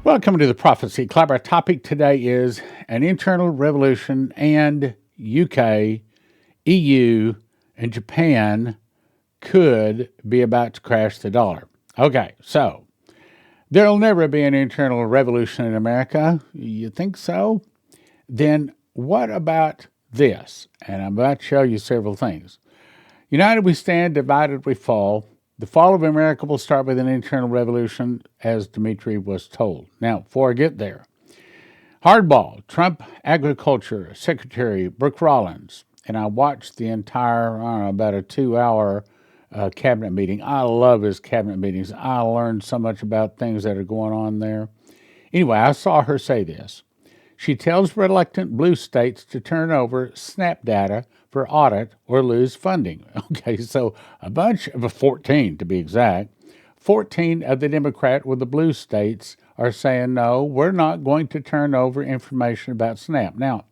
Welcome to the Prophecy Club. Our topic today is an internal revolution, and UK, EU, and Japan could be about to crash the dollar. Okay, so there'll never be an internal revolution in America. You think so? Then what about this? And I'm about to show you several things. United we stand, divided we fall. The fall of America will start with an internal revolution, as Dmitry was told. Now, before I get there, hardball, Trump Agriculture Secretary Brooke Rollins, and I watched the entire, about a 2-hour cabinet meeting. I love his cabinet meetings. I learned so much about things that are going on there. Anyway, I saw her say this. She tells reluctant blue states to turn over SNAP data for audit or lose funding. Okay, so a bunch of 14 to be exact, 14 of the Democrat or the blue states are saying, no, we're not going to turn over information about SNAP. Now,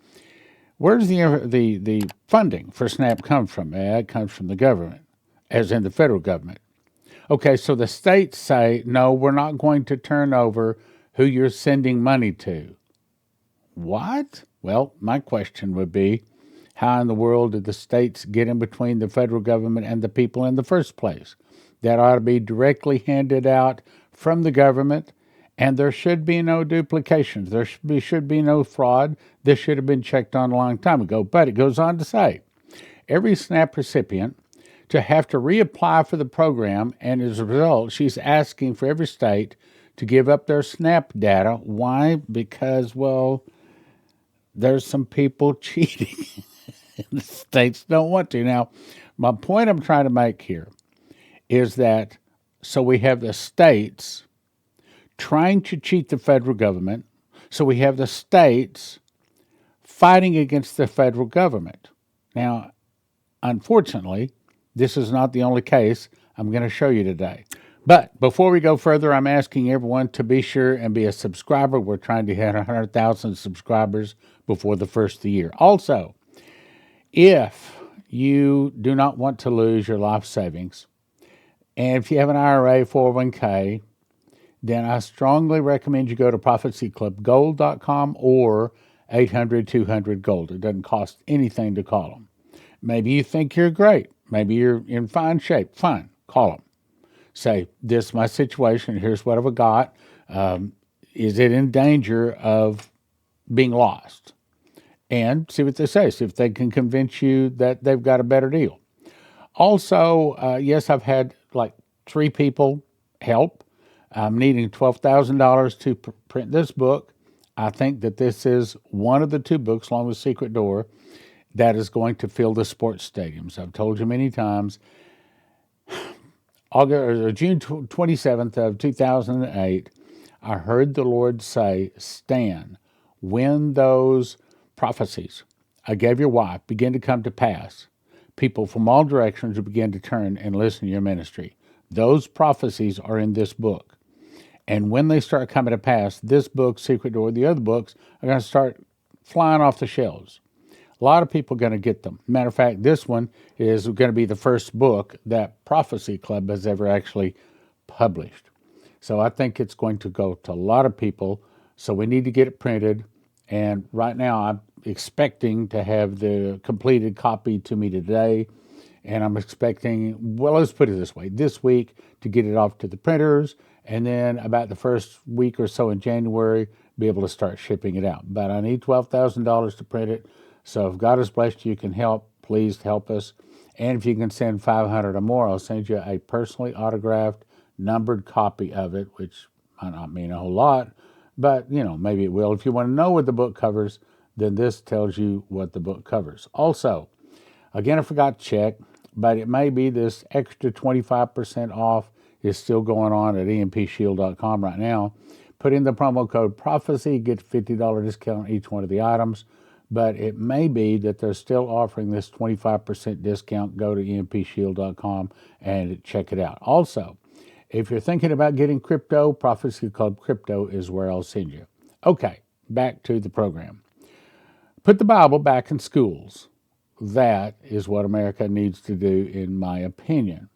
where's the funding for SNAP come from? It comes from the government, as in the federal government. Okay, so the states say, no, we're not going to turn over who you're sending money to. What? Well, my question would be, how in the world did the states get in between the federal government and the people in the first place? That ought to be directly handed out from the government, and there should be no duplications. There should be no fraud. This should have been checked on a long time ago. But it goes on to say, every SNAP recipient to have to reapply for the program, and as a result, she's asking for every state to give up their SNAP data. Why? Because, well, there's some people cheating. The states don't want to. Now, my point I'm trying to make here is that so we have the states trying to cheat the federal government, so we have the states fighting against the federal government. Now, unfortunately, this is not the only case I'm going to show you today. But before we go further, I'm asking everyone to be sure and be a subscriber. We're trying to hit 100,000 subscribers before the first of the year. Also, if you do not want to lose your life savings, and if you have an IRA, 401k, then I strongly recommend you go to prophecyclubgold.com or 800-200-GOLD. It doesn't cost anything to call them. Maybe you think you're great. Maybe you're in fine shape. Fine, call them. Say, this is my situation. Here's what I've got. Is it in danger of being lost? And see what they say. See if they can convince you that they've got a better deal. Also, yes, I've had like 3 people help. I'm needing $12,000 to print this book. I think that this is one of the 2 books, along with Secret Door, that is going to fill the sports stadiums. I've told you many times. June 27th of 2008, I heard the Lord say, Stan, when those prophecies I gave your wife begin to come to pass, people from all directions will begin to turn and listen to your ministry. Those prophecies are in this book. And when they start coming to pass, this book, Secret Door, the other books are going to start flying off the shelves. A lot of people are going to get them. Matter of fact, this one is going to be the first book that Prophecy Club has ever actually published. So I think it's going to go to a lot of people. So we need to get it printed. And right now I'm expecting to have the completed copy to me today. And I'm expecting, well, let's put it this way, this week to get it off to the printers. And then about the first week or so in January, be able to start shipping it out. But I need $12,000 to print it. So if God has blessed you, can help, please help us. And if you can send 500 or more, I'll send you a personally autographed, numbered copy of it, which might not mean a whole lot, but, maybe it will. If you want to know what the book covers, then this tells you what the book covers. Also, again, I forgot to check, but it may be this extra 25% off is still going on at empshield.com right now. Put in the promo code PROPHECY, get $50 discount on each one of the items. But it may be that they're still offering this 25% discount. Go to empshield.com and check it out. Also, if you're thinking about getting crypto, Prophecy Club Crypto is where I'll send you. Okay, back to the program. Put the Bible back in schools. That is what America needs to do, in my opinion.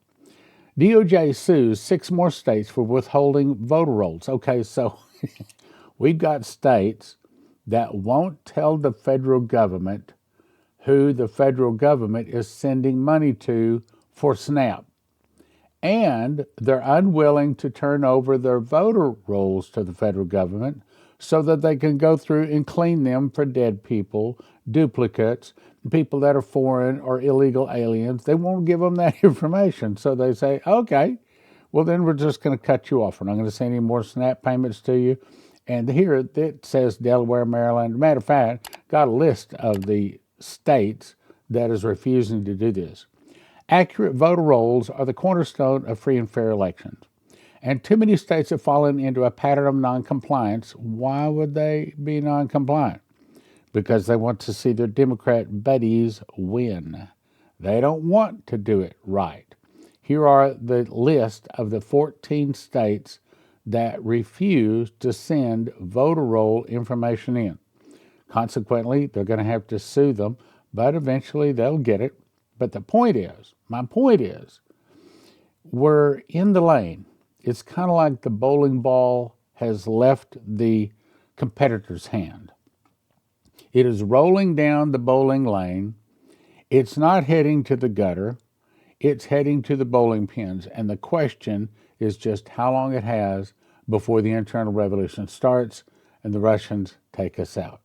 DOJ sues 6 more states for withholding voter rolls. Okay, so We've got states that won't tell the federal government who the federal government is sending money to for SNAP. And they're unwilling to turn over their voter rolls to the federal government so that they can go through and clean them for dead people, duplicates, people that are foreign or illegal aliens. They won't give them that information. So they say, okay, well, then we're just going to cut you off. We're not going to send any more SNAP payments to you. And here it says Delaware, Maryland. Matter of fact, got a list of the states that is refusing to do this. Accurate voter rolls are the cornerstone of free and fair elections. And too many states have fallen into a pattern of noncompliance. Why would they be noncompliant? Because they want to see their Democrat buddies win. They don't want to do it right. Here are the list of the 14 states that refuse to send voter roll information in. Consequently, they're going to have to sue them, but eventually they'll get it. But my point is, we're in the lane. It's kind of like the bowling ball has left the competitor's hand. It is rolling down the bowling lane. It's not heading to the gutter. It's heading to the bowling pins. And the question is just how long it has before the internal revolution starts and the Russians take us out.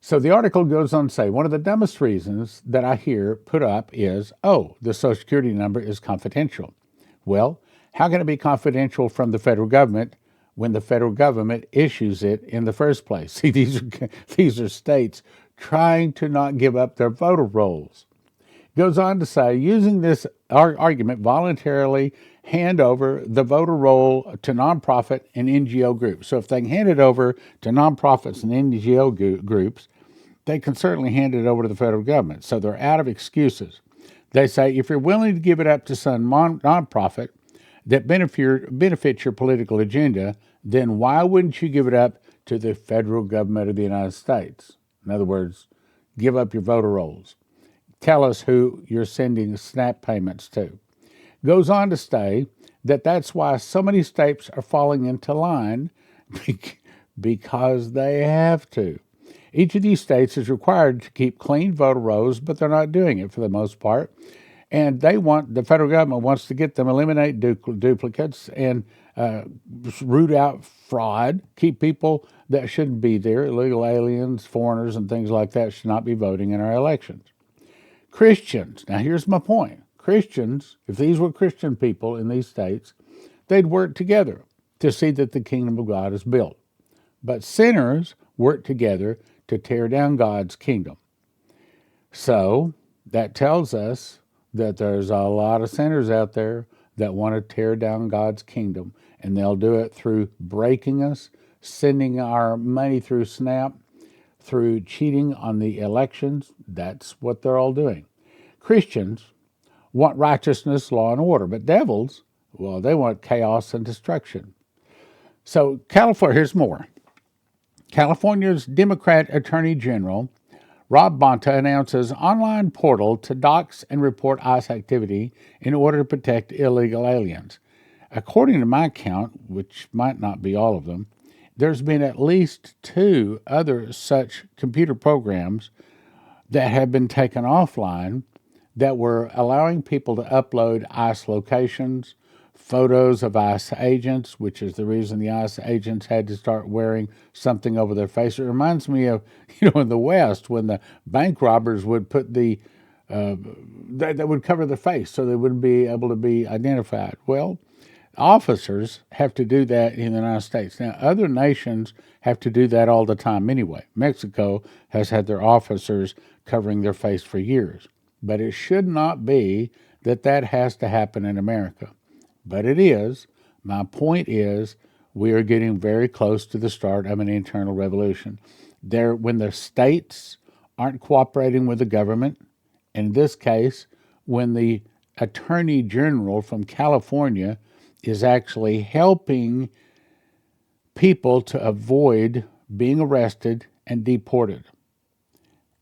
So the article goes on to say, one of the dumbest reasons that I hear put up is, oh, the Social Security number is confidential. Well, how can it be confidential from the federal government when the federal government issues it in the first place? See, these are states trying to not give up their voter rolls. It goes on to say, using this argument, voluntarily hand over the voter roll to nonprofit and NGO groups. So if they can hand it over to nonprofits and NGO groups, they can certainly hand it over to the federal government. So they're out of excuses. They say, if you're willing to give it up to some nonprofit that benefits your political agenda, then why wouldn't you give it up to the federal government of the United States? In other words, give up your voter rolls. Tell us who you're sending SNAP payments to. Goes on to say that that's why so many states are falling into line because they have to. Each of these states is required to keep clean voter rolls, but they're not doing it for the most part. And the federal government wants to get them, eliminate duplicates and root out fraud, keep people that shouldn't be there, illegal aliens, foreigners, and things like that should not be voting in our elections. Christians, now here's my point. Christians, if these were Christian people in these states, they'd work together to see that the kingdom of God is built. But sinners work together to tear down God's kingdom. So that tells us that there's a lot of sinners out there that want to tear down God's kingdom, and they'll do it through breaking us, sending our money through SNAP, through cheating on the elections. That's what they're all doing. Christians want righteousness, law, and order, but devils, well, they want chaos and destruction. So California, here's more. California's Democrat Attorney General Rob Bonta announces online portal to dox and report ICE activity in order to protect illegal aliens. According to my count, which might not be all of them, there's been at least 2 other such computer programs that have been taken offline that were allowing people to upload ICE locations, photos of ICE agents, which is the reason the ICE agents had to start wearing something over their face. It reminds me of, in the West when the bank robbers would put that would cover their face so they wouldn't be able to be identified. Well, officers have to do that in the United States. Now, other nations have to do that all the time anyway. Mexico has had their officers covering their face for years. But it should not be that has to happen in America. But it is. My point is, we are getting very close to the start of an internal revolution. When the states aren't cooperating with the government, in this case, when the Attorney General from California is actually helping people to avoid being arrested and deported.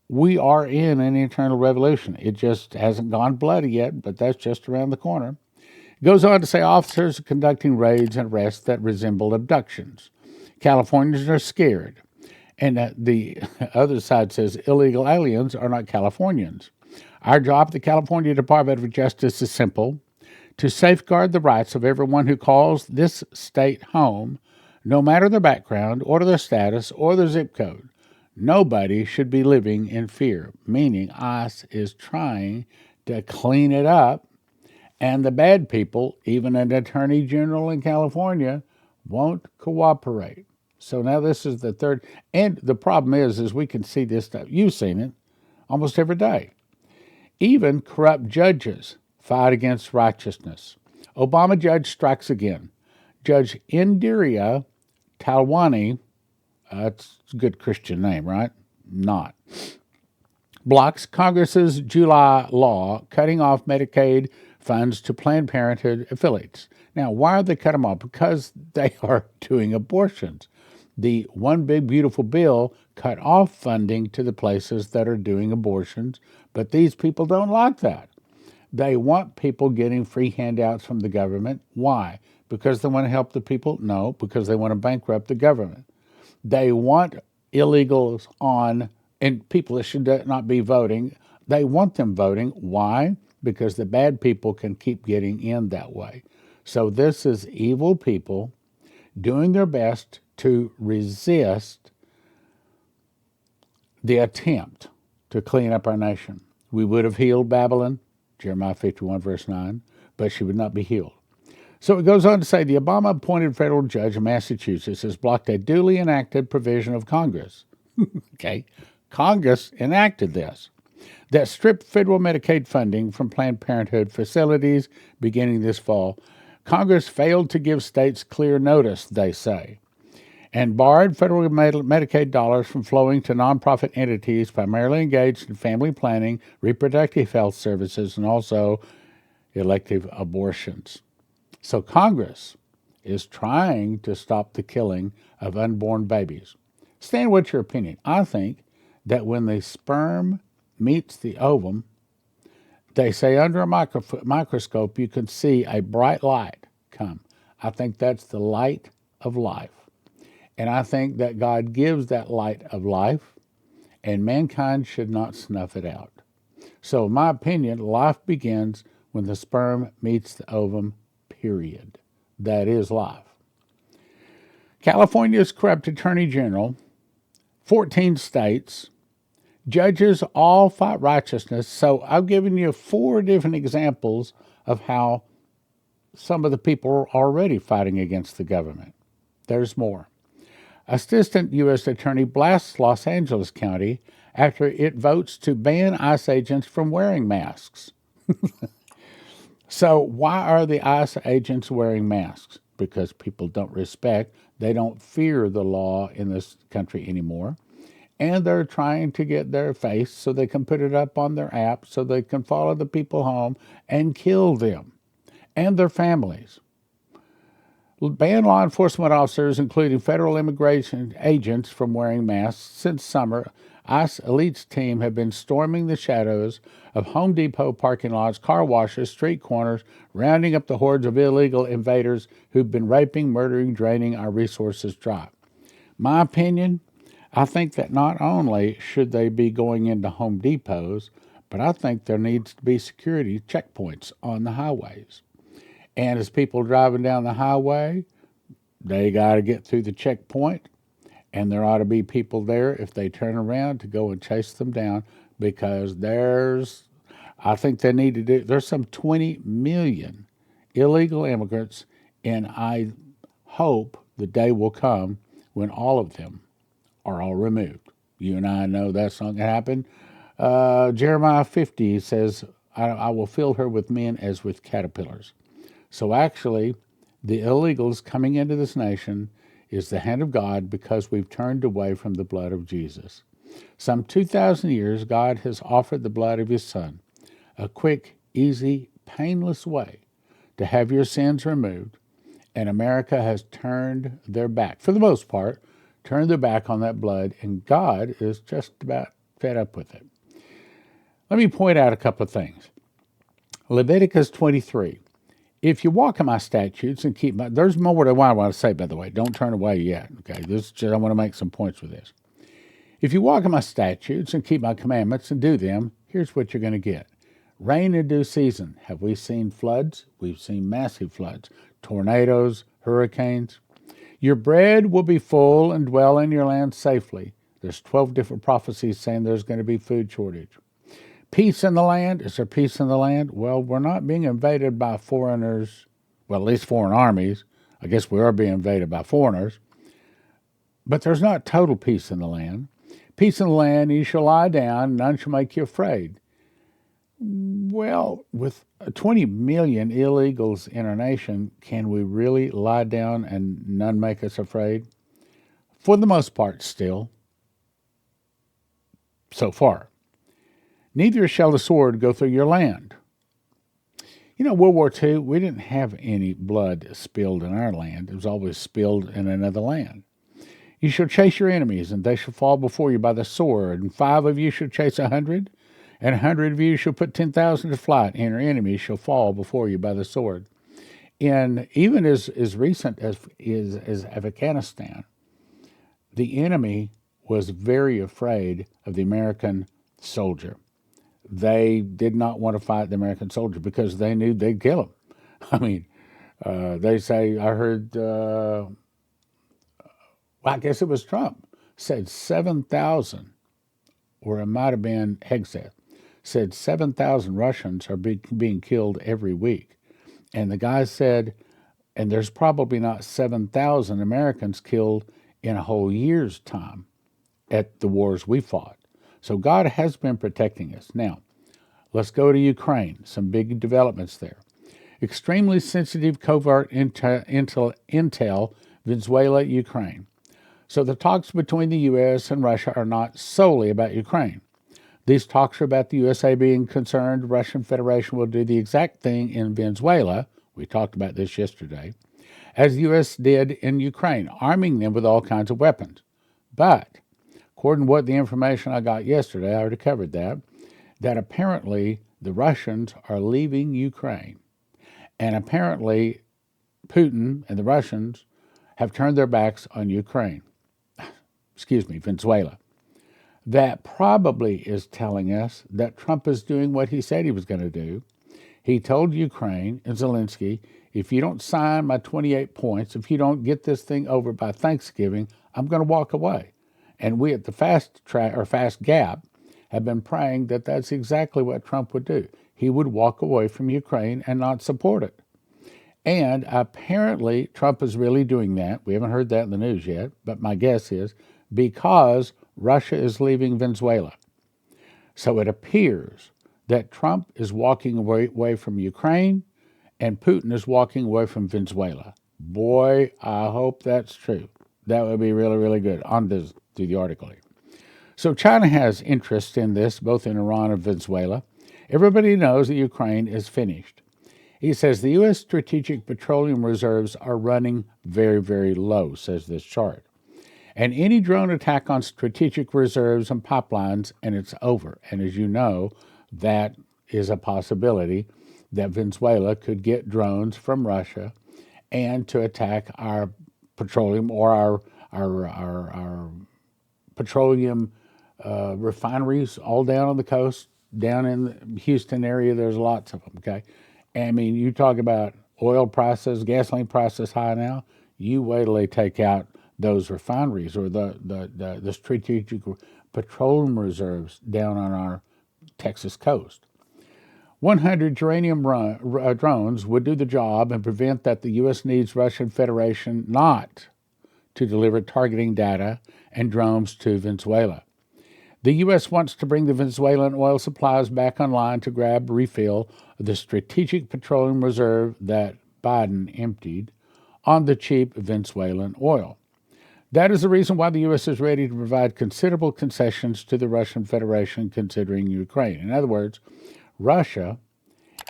We are in an internal revolution. It just hasn't gone bloody yet, but that's just around the corner. It goes on to say officers are conducting raids and arrests that resemble abductions. Californians are scared. And the other side says illegal aliens are not Californians. Our job at the California Department of Justice is simple: to safeguard the rights of everyone who calls this state home, no matter their background or their status or their zip code. Nobody should be living in fear, meaning ICE is trying to clean it up, and the bad people, even an attorney general in California, won't cooperate. So now this is the third, and the problem is we can see this stuff. You've seen it almost every day. Even corrupt judges fight against righteousness. Obama judge strikes again. Judge Indira Talwani, that's a good Christian name, right? Not. Blocks Congress's July law cutting off Medicaid funds to Planned Parenthood affiliates. Now, why are they cut them off? Because they are doing abortions. The One Big Beautiful Bill cut off funding to the places that are doing abortions, but these people don't like that. They want people getting free handouts from the government. Why? Because they want to help the people? No, because they want to bankrupt the government. They want illegals on, and people that should not be voting, they want them voting. Why? Because the bad people can keep getting in that way. So this is evil people doing their best to resist the attempt to clean up our nation. We would have healed Babylon, Jeremiah 51, verse 9, but she would not be healed. So it goes on to say the Obama-appointed federal judge in Massachusetts has blocked a duly enacted provision of Congress. Okay, Congress enacted this, that stripped federal Medicaid funding from Planned Parenthood facilities beginning this fall. Congress failed to give states clear notice, they say, and barred federal Medicaid dollars from flowing to nonprofit entities primarily engaged in family planning, reproductive health services, and also elective abortions. So Congress is trying to stop the killing of unborn babies. Stan, what's your opinion? I think that when the sperm meets the ovum, they say under a microscope you can see a bright light come. I think that's the light of life. And I think that God gives that light of life, and mankind should not snuff it out. So in my opinion, life begins when the sperm meets the ovum, period. That is life. California's corrupt attorney general, 14 states, judges all fight righteousness. So I've given you 4 different examples of how some of the people are already fighting against the government. There's more. Assistant U.S. Attorney blasts Los Angeles County after it votes to ban ICE agents from wearing masks. So why are the ICE agents wearing masks? Because people don't respect, they don't fear the law in this country anymore. And they're trying to get their face so they can put it up on their app so they can follow the people home and kill them and their families. Ban law enforcement officers, including federal immigration agents, from wearing masks. Since summer, ICE elites team have been storming the shadows of Home Depot parking lots, car washes, street corners, rounding up the hordes of illegal invaders who've been raping, murdering, draining our resources dry. My opinion, I think that not only should they be going into Home Depots, but I think there needs to be security checkpoints on the highways. And as people driving down the highway, they got to get through the checkpoint, and there ought to be people there if they turn around to go and chase them down, because I think they need to do, there's some 20 million illegal immigrants, and I hope the day will come when all of them are all removed. You and I know that's not going to happen. Jeremiah 50 says, I will fill her with men as with caterpillars. So actually, the illegals coming into this nation is the hand of God because we've turned away from the blood of Jesus. Some 2,000 years, God has offered the blood of his Son, a quick, easy, painless way to have your sins removed, and America has turned their back, for the most part, turned their back on that blood, and God is just about fed up with it. Let me point out a couple of things. Leviticus 23. If you walk in my statutes and keep my, there's more to what I want to say, by the way. Don't turn away yet. Okay, this just, I want to make some points with this. If you walk in my statutes and keep my commandments and do them, here's what you're going to get. Rain in due season. Have we seen floods? We've seen massive floods, tornadoes, hurricanes. Your bread will be full and dwell in your land safely. There's 12 different prophecies saying there's going to be food shortage. Peace in the land. Is there peace in the land? Well, we're not being invaded by foreigners, well, at least foreign armies. I guess we are being invaded by foreigners. But there's not total peace in the land. Peace in the land, you shall lie down, none shall make you afraid. Well, with 20 million illegals in our nation, can we really lie down and none make us afraid? For the most part, still. So far. Neither shall the sword go through your land. You know, World War II, we didn't have any blood spilled in our land. It was always spilled in another land. You shall chase your enemies, and they shall fall before you by the sword. And 5 of you shall chase 100, and 100 of you shall put 10,000 to flight, and your enemies shall fall before you by the sword. And even as recent as Afghanistan, the enemy was very afraid of the American soldier. They did not want to fight the American soldier because they knew they'd kill him. I mean, they say, I heard, I guess it was Trump, said 7,000, or it might have been Hegseth, said 7,000 Russians are being killed every week. And the guy said, and there's probably not 7,000 Americans killed in a whole year's time at the wars we fought. So God has been protecting us. Now, let's go to Ukraine. Some big developments there. Extremely sensitive covert intel, Venezuela, Ukraine. So the talks between the U.S. and Russia are not solely about Ukraine. These talks are about the USA being concerned the Russian Federation will do the exact thing in Venezuela, we talked about this yesterday, as the U.S. did in Ukraine, arming them with all kinds of weapons. But, according to what the information I got yesterday, I already covered that apparently the Russians are leaving Ukraine. And apparently Putin and the Russians have turned their backs on Venezuela. That probably is telling us that Trump is doing what he said he was going to do. He told Ukraine and Zelensky, if you don't sign my 28 points, if you don't get this thing over by Thanksgiving, I'm going to walk away. And we at the Fast Gap have been praying that that's exactly what Trump would do. He would walk away from Ukraine and not support it. And apparently Trump is really doing that. We haven't heard that in the news yet, but my guess is because Russia is leaving Venezuela. So it appears that Trump is walking away from Ukraine and Putin is walking away from Venezuela. Boy, I hope that's true. That would be really, really good. On to the article here. So China has interest in this, both in Iran and Venezuela. Everybody knows that Ukraine is finished. He says the U.S. strategic petroleum reserves are running very, very low, says this chart. And any drone attack on strategic reserves and pipelines, and it's over. And as you know, that is a possibility that Venezuela could get drones from Russia and to attack our petroleum or our petroleum refineries all down on the coast, down in the Houston area. There's lots of them, okay? I mean, you talk about oil prices, gasoline prices high now. You wait till they take out those refineries or the strategic petroleum reserves down on our Texas coast. 100 uranium drones would do the job and prevent that the U.S. needs Russian Federation not to deliver targeting data and drones to Venezuela. The U.S. wants to bring the Venezuelan oil supplies back online to grab refill of the strategic petroleum reserve that Biden emptied on the cheap Venezuelan oil. That is the reason why the U.S. is ready to provide considerable concessions to the Russian Federation considering Ukraine. In other words, Russia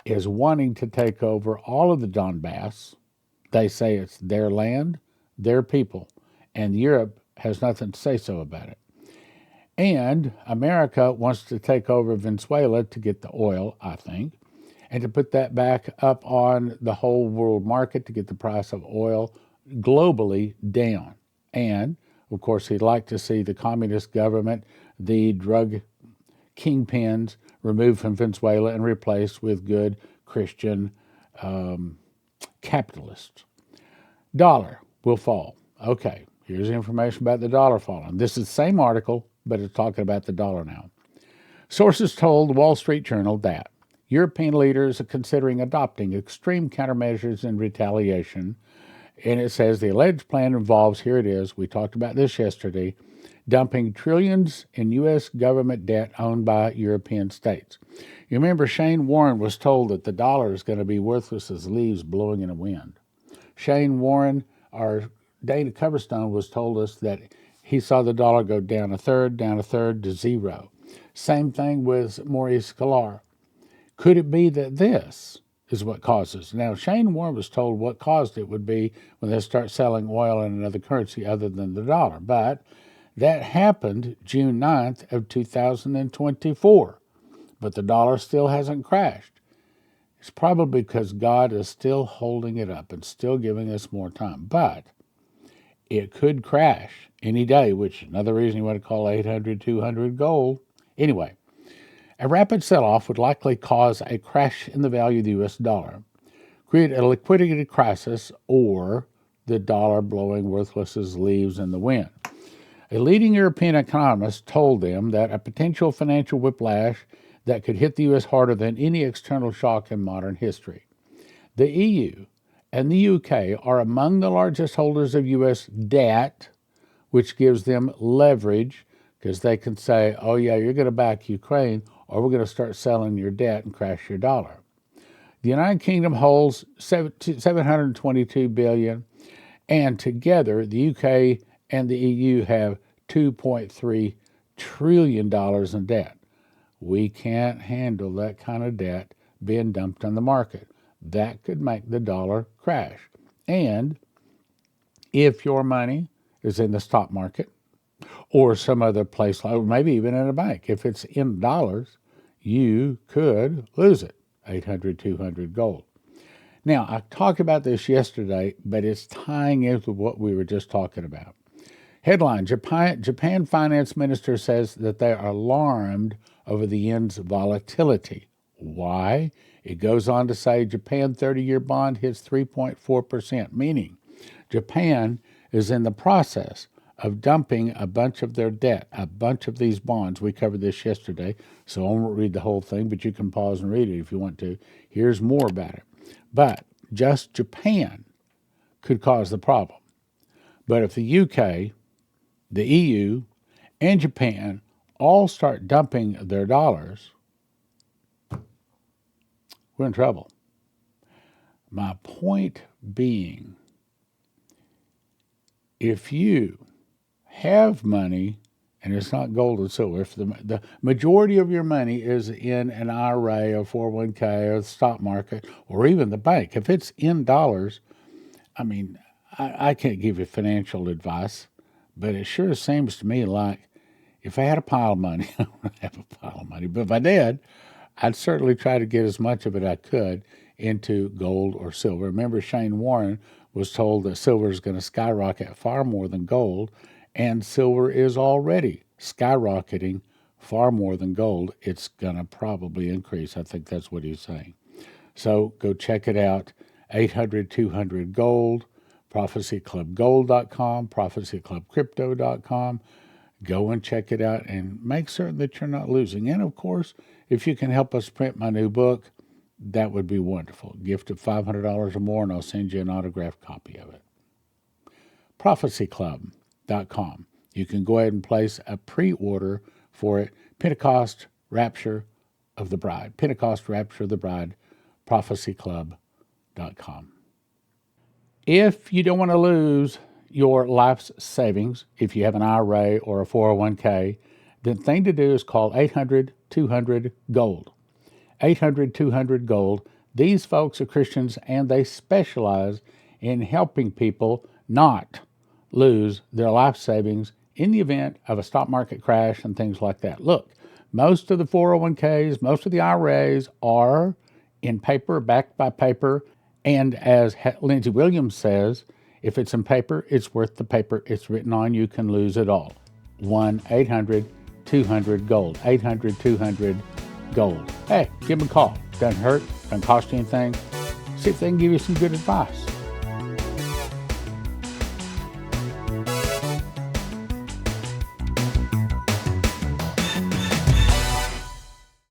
is wanting to take over all of the Donbass. They say it's their land, their people, and Europe has nothing to say so about it. And America wants to take over Venezuela to get the oil, I think. and to put that back up on the whole world market to get the price of oil globally down. And, of course, he'd like to see the communist government, the drug kingpins, removed from Venezuela and replaced with good Christian capitalists. Dollar will fall. Okay, here's information about the dollar falling. This is the same article, but it's talking about the dollar now. Sources told the Wall Street Journal that European leaders are considering adopting extreme countermeasures in retaliation. And it says the alleged plan involves, here it is, we talked about this yesterday, dumping trillions in U.S. government debt owned by European states. You remember Shane Warren was told that the dollar is going to be worthless as leaves blowing in a wind. Shane Warren, our Dana Coverstone, was told us that he saw the dollar go down a third to zero. Same thing with Maurice Sklar. Could it be that this is what causes? Now, Shane Warren was told what caused it would be when they start selling oil in another currency other than the dollar. But that happened June 9th of 2024. But the dollar still hasn't crashed. It's probably because God is still holding it up and still giving us more time. But it could crash any day, which is another reason you want to call 800-200 gold. Anyway, a rapid sell-off would likely cause a crash in the value of the U.S. dollar, create a liquidity crisis, or the dollar blowing worthless as leaves in the wind. A leading European economist told them that a potential financial whiplash that could hit the U.S. harder than any external shock in modern history. The EU and the UK are among the largest holders of U.S. debt, which gives them leverage because they can say, oh yeah, you're going to back Ukraine, or we're going to start selling your debt and crash your dollar. The United Kingdom holds $722 billion, and together the UK and the EU have $2.3 trillion in debt. We can't handle that kind of debt being dumped on the market. That could make the dollar crash. And if your money is in the stock market or some other place, like maybe even in a bank, if it's in dollars, you could lose it. 800-200 gold. Now, I talked about this yesterday, but it's tying into what we were just talking about. Headline, Japan finance minister says that they are alarmed over the yen's volatility. Why? It goes on to say Japan 30-year bond hits 3.4%, meaning Japan is in the process of dumping a bunch of their debt, a bunch of these bonds. We covered this yesterday, so I won't read the whole thing, but you can pause and read it if you want to. Here's more about it. But just Japan could cause the problem. But if the UK, the EU, and Japan all start dumping their dollars, we're in trouble. My point being, if you have money, and it's not gold and silver, if the majority of your money is in an IRA or 401k or the stock market or even the bank, if it's in dollars, I mean, I can't give you financial advice, but it sure seems to me like if I had a pile of money, I don't have a pile of money, but if I did, I'd certainly try to get as much of it I could into gold or silver. Remember, Shane Warren was told that silver is going to skyrocket far more than gold, and silver is already skyrocketing far more than gold. It's going to probably increase. I think that's what he's saying. So go check it out, 800-200 gold, prophecyclubgold.com, prophecyclubcrypto.com. Go and check it out and make certain that you're not losing. And, of course, if you can help us print my new book, that would be wonderful. Gift of $500 or more, and I'll send you an autographed copy of it. prophecyclub.com. You can go ahead and place a pre-order for it. Pentecost Rapture of the Bride. Pentecost Rapture of the Bride, prophecyclub.com. If you don't want to lose your life's savings, if you have an IRA or a 401k, the thing to do is call 800-200-GOLD. 800-200-GOLD. These folks are Christians, and they specialize in helping people not lose their life savings in the event of a stock market crash and things like that. Look, most of the 401ks, most of the IRAs are in paper, backed by paper. And as Lindsey Williams says, if it's in paper, it's worth the paper it's written on. You can lose it all. 1-800-200-GOLD. 800-200-GOLD. Hey, give them a call. Doesn't hurt. Doesn't cost you anything. See if they can give you some good advice.